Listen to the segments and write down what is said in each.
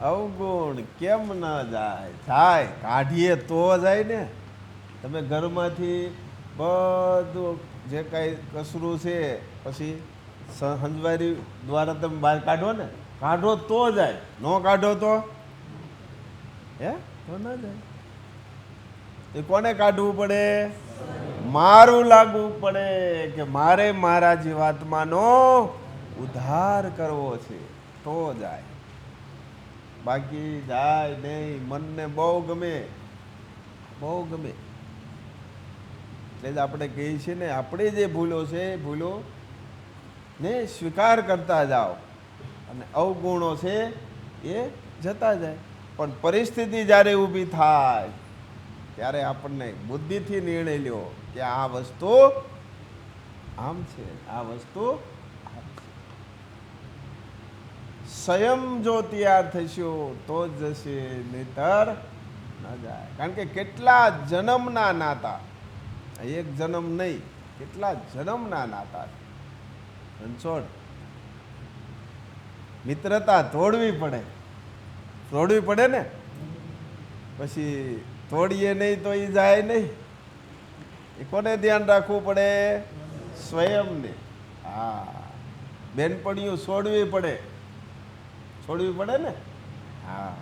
અવગુણ કેમ ન જાય? થાય, કાઢીએ તો જાય ને. તમે ઘરમાંથી બધું જે કાંઈ કચરું છે પછી હંજવારી દ્વારા તમે બહાર કાઢો ને, કાઢો તો જાય, ન કાઢો તો હે તો ન જાય. એ કોને કાઢવું પડે? મારું લાગવું પડે કે મારે મારા જીવાત્માનો ઉદ્ધાર કરવો છે તો જાય, બાકી જાય નહીં. મનને બહુ ગમે, બહુ ગમે. એટલે જ આપણે કહીએ છીએ ને, આપણે જે ભૂલો છે એ ભૂલો ને સ્વીકાર કરતા જાઓ અને અવગુણો છે એ જતા જાય. પણ પરિસ્થિતિ જ્યારે ઊભી થાય ત્યારે આપણને બુદ્ધિથી નિર્ણય લ્યો કે આ વસ્તુ આમ છે, આ વસ્તુ આમ છે. સ્વયં જો તૈયાર થશો તો જ જશે, નહીતર ન જાય. કારણ કે કેટલા જન્મના નાતા, એક જન્મ નહીં, કેટલા જન્મના નાતા. રણછોડ, મિત્રતા તોડવી પડે ને, પછી તોડીએ નહીં તો એ જાય નહીં. એ કોને ધ્યાન રાખવું પડે? સ્વયંને. હા, બેનપણીઓ છોડવી પડે ને. હા,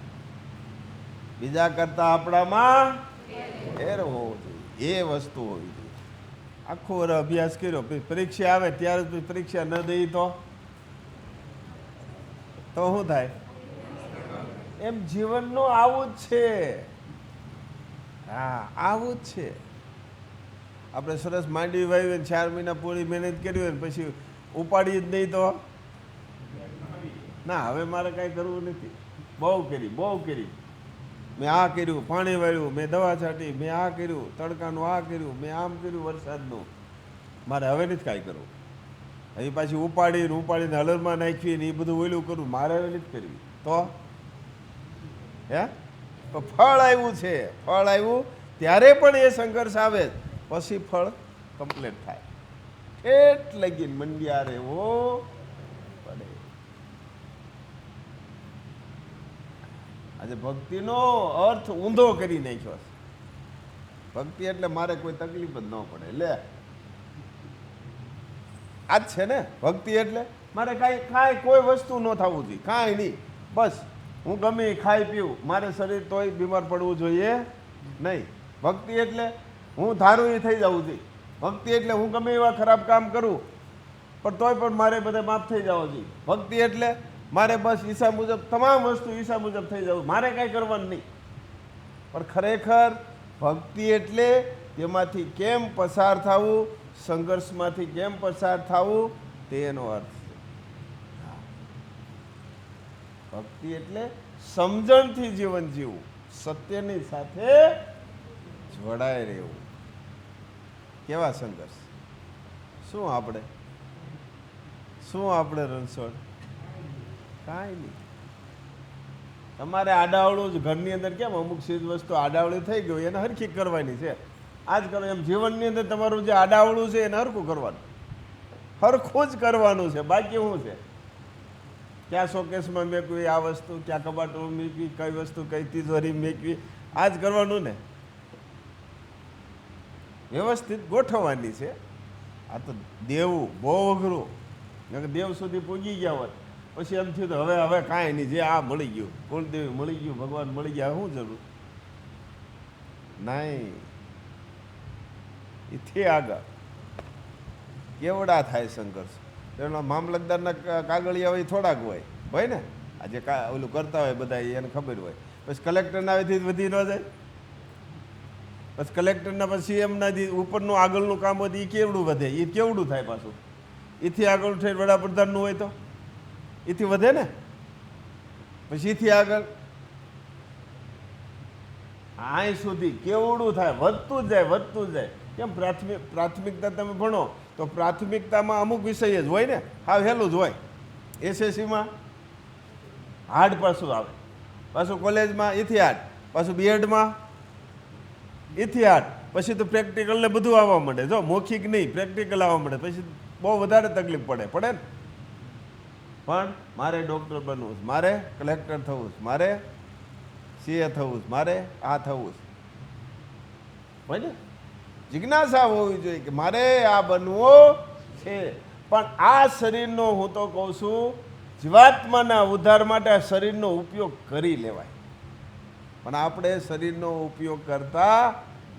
બીજા કરતા આપણામાં ફેર હોવો જોઈએ, એ વસ્તુ હોવી જોઈએ. આખો વર્ષ અભ્યાસ કર્યો, પરીક્ષા આવે ત્યારે પરીક્ષા ન દઈ તો શું થાય? એમ જીવનનું આવું જ છે. હા, આવું જ છે. આપણે સરસ માંડવી વાવી 4 મહિના પૂરી મહેનત કરી હોય ને પછી ઉપાડી જ નહીં તો ના, હવે મારે કાંઈ કરવું નથી. બહુ કરી. મેં આ કર્યું, પાણી વાળ્યું, મેં દવા છાંટી, મેં આ કર્યું, તડકાનું આ કર્યું, મેં આમ કર્યું, વરસાદનું. મારે હવે નથી કાંઈ કરવું. હવે પાછી ઉપાડીને હલરમાં નાખવી ને એ બધું ઓલું કરવું, મારે હવે નથી કરવી. તો ફળ આવ્યું છે, ફળ આવ્યું ત્યારે પણ એ સંઘર્ષ આવે, પછી ફળ કમ્પ્લીટ થાય. એટલે લગીન મંડ્યા રહેવો પડે. આજે ભક્તિનો અર્થ ઊંધો કરી નાખ્યો છે. ભક્તિ એટલે મારે કોઈ તકલીફ જ ન પડે. લે, આ જ છે ને ભક્તિ એટલે. મારે કાંઈ કોઈ વસ્તુ ન થવું જોઈએ, કાંઈ નહીં. બસ હું ગમે ખાઈ પીવું, મારે શરીર તોય બીમાર પડવું જોઈએ નહીં. ભક્તિ એટલે હું ધારું એ થઈ જવું જોઈએ. ભક્તિ એટલે હું ગમે એવા ખરાબ કામ કરું પણ તોય પણ મારે બધા માફ થઈ જવા જોઈએ. ભક્તિ એટલે મારે બસ ઈચ્છા મુજબ તમામ વસ્તુ ઈચ્છા મુજબ થઈ જવું, મારે કાંઈ કરવાનું નહીં. પણ ખરેખર ભક્તિ એટલે તેમાંથી કેમ પસાર થવું, સંઘર્ષમાંથી કેમ પસાર થવું, તેનો અર્થ છે. ભક્તિ એટલે સમજણથી જીવન જીવવું, સત્યની સાથે જોડાઈ રહેવું. કેવા સંઘર્ષ! શું આપણે રણછોડ? કાંઈ નહીં. તમારે આડાવડું જ ઘરની અંદર કેમ અમુક ચીજ વસ્તુ આડાવડી થઈ ગયું એને હરખી કરવાની છે. આ જ કરો. એમ જીવનની અંદર તમારું જે આડાવડું છે એને હરખું કરવાનું, હરખું જ કરવાનું છે. બાકી શું છે? ક્યાં શોકેસમાં મેકવી આ વસ્તુ, ક્યાં કબાટમાં મેકવી કઈ વસ્તુ, કઈ તિજોરી મેકવી, આ જ કરવાનું ને. વ્યવસ્થિત ગોઠવવાની છે. આ તો દેવું બહુ અઘરું. દેવ સુધી પૂગી ગયા હોત પછી એમ થયું તો હવે કાંઈ નહીં, જે આ મળી ગયું, કુળદેવી મળી ગયું, ભગવાન મળી ગયા, શું જરૂર નહીં. એથી આગળ કેવડા થાય સંઘર્ષ. એનો મામલતદારના કાગળિયા હોય થોડાક હોય ને, આજે ઓલું કરતા હોય બધા એને ખબર હોય. પછી કલેક્ટરના આવેથી વધી ન જાય. પછી કલેક્ટરના પછી સીએમના જે ઉપરનું આગળનું કામ હોય એ કેવડું વધે, એ કેવડું થાય પાછું. એથી આગળ થઈ વડાપ્રધાનનું હોય તો એથી વધે ને. પછી એથી આગળ આય સુધી કેવડું થાય, વધતું જ જાય. કેમ? પ્રાથમિકતા તમે ભણો તો પ્રાથમિકતામાં અમુક વિષય જ હોય ને, હા હેલું જ હોય. એસએસસીમાં હાર્ડ પાછું આવે, પાછું કોલેજમાં એથી હાર્ડ, પાછું બીએડમાં એથી હાર્ડ, પછી તો પ્રેક્ટિકલ ને બધું આવવા માંડે. જો મૌખિક નહીં પ્રેક્ટિકલ આવવા માંડે પછી બહુ વધારે તકલીફ પડે ને. પણ મારે ડૉક્ટર બનવું છે, મારે કલેક્ટર થવું છે, મારે સીએ થવું છે, મારે આ થવું છે. હોય ને, જિજ્ઞાસા હોવી જોઈએ કે મારે આ બનવો છે. પણ આ શરીરનો હું તો કહું છું જીવાત્માના ઉદ્ધાર માટે આ શરીરનો ઉપયોગ કરી લેવાય, પણ આપણે શરીરનો ઉપયોગ કરતા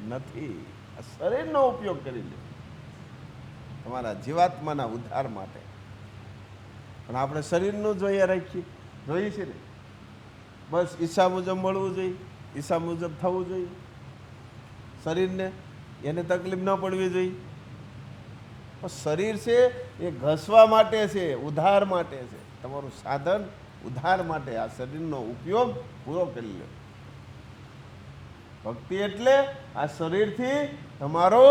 નથી. આ શરીરનો ઉપયોગ કરી લે તમારા જીવાત્માના ઉદ્ધાર માટે, પણ આપણે શરીરનું જોઈએ જોઈએ છે ને. બસ ઈચ્છા મુજબ મળવું જોઈએ, ઈચ્છા મુજબ થવું જોઈએ. શરીરને એને તકલીફ ન પડવી જોઈએ. પણ શરીર છે એ ઘસવા માટે છે, ઉદ્ધાર માટે છે. તમારું સાધન ઉદ્ધાર માટે આ શરીરનો ઉપયોગ પૂરો કરી લે. ભક્તિ એટલે આ શરીરથી તમારો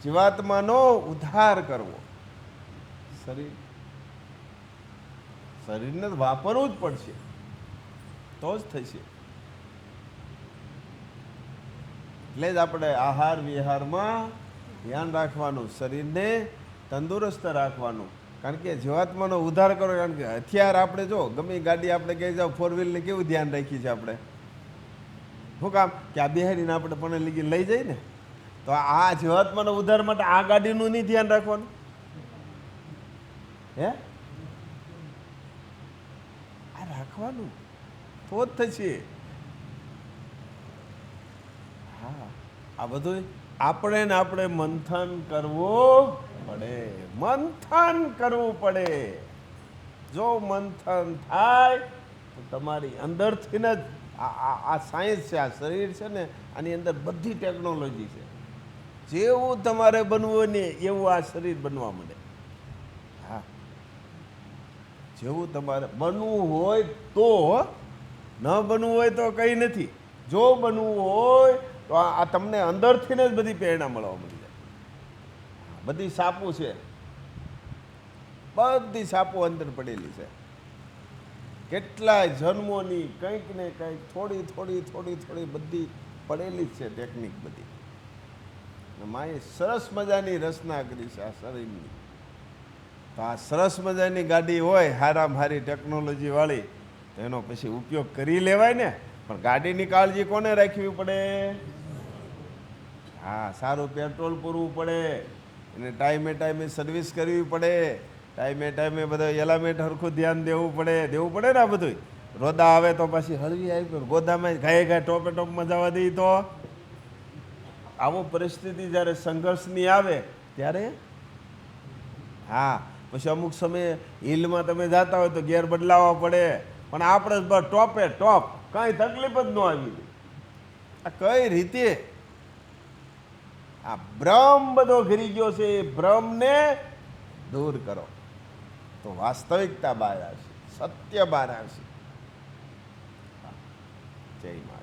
જીવાત્માનો ઉદ્ધાર કરવો. શરીરને વાપરવું જ પડશે તો જ થશે. એટલે જ આપણે આહાર વિહારમાં ધ્યાન રાખવાનું, શરીરને તંદુરસ્ત રાખવાનું. કારણ કે જીવાત્માનો ઉદ્ધાર કરો. કારણ કે હથિયાર આપણે જો ગમે ગાડી આપણે કહી જાઓ, ફોર વ્હીલને કેવું ધ્યાન રાખીએ છીએ આપણે? શું કામ કે આ બિહારીને આપણે પણ લઈ જઈએ ને, તો આ જીવાત્માનો ઉદ્ધાર માટે આ ગાડીનું નહીં ધ્યાન રાખવાનું? હે, આ રાખવાનું તો જ થશે. હા, આ બધું આપણે ને આપણે મંથન કરવું પડે, મંથન કરવું પડે. જો મંથન થાય તો તમારી અંદરથી જ આ સાયન્સ છે, આ શરીર છે ને, આની અંદર બધી ટેકનોલોજી છે. જેવું તમારે બનવું ને એવું આ શરીર બનવા માંડે. હા, જેવું તમારે બનવું હોય તો, ન બનવું હોય તો કંઈ નથી. જો બનવું હોય તો આ તમને અંદરથી જ બધી પ્રેરણા મળવા મળી જાય. બધી સાપું છે, બધી સાપો અંદર પડેલી છે. કેટલાય જન્મોની કંઈક ને કંઈક થોડી થોડી થોડી થોડી બધી પડેલી જ છે ટેકનિક બધી. માએ સરસ મજાની રચના કરી છે આ શરીરની. તો આ સરસ મજાની ગાડી હોય, હારામાં હારી ટેકનોલોજી વાળી, તો એનો પછી ઉપયોગ કરી લેવાય ને. પણ ગાડીની કાળજી કોને રાખવી પડે? હા, સારું પેટ્રોલ પૂરવું પડે, એને ટાઈમે ટાઈમે સર્વિસ કરવી પડે, ટાઈમે ટાઈમે બધા એલામેન્ટ હરખું ધ્યાન દેવું પડે ને. આ બધું રોદા આવે તો પછી હળવી આવી, ગોદામાં ઘાય ટોપે ટોપમાં જવા દઈએ તો આવો પરિસ્થિતિ જ્યારે સંઘર્ષની આવે ત્યારે, હા, પછી અમુક સમયે હિલમાં તમે જતા હોય તો ગેર બદલાવવા પડે. પણ આપણે બસ ટોપે ટોપ, કાંઈ તકલીફ જ ન આવી. આ કઈ રીતે આ ભ્રમ બધો ઘરી ગયો છે, એ ભ્રમને દૂર કરો તો વાસ્તવિકતા બહાર આવશે, સત્ય બહાર આવશે. જય મા.